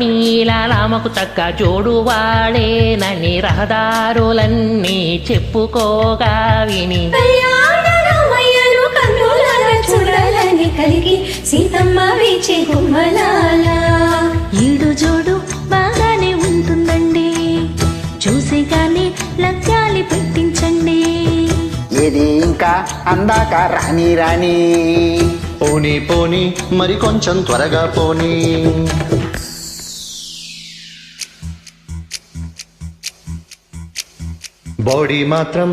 రాణీల రామకు తక్క జోడు వాడేనని రహదారులన్నీ చెప్పుకోగా విని కళ్యాణ రామయ్యను కన్నులారా చూడాలని కలిగి సీతమ్మ వీచే గుమ్మలాల ఈడు జోడు బాగానే ఉంటుందండి, చూసి కానీ లగ్గాలి పెట్టించండి. ఇది ఇంకా అందాక రాణి రాణి పోనీ పోనీ మరి కొంచెం త్వరగా పోనీ. బాడీ మాత్రం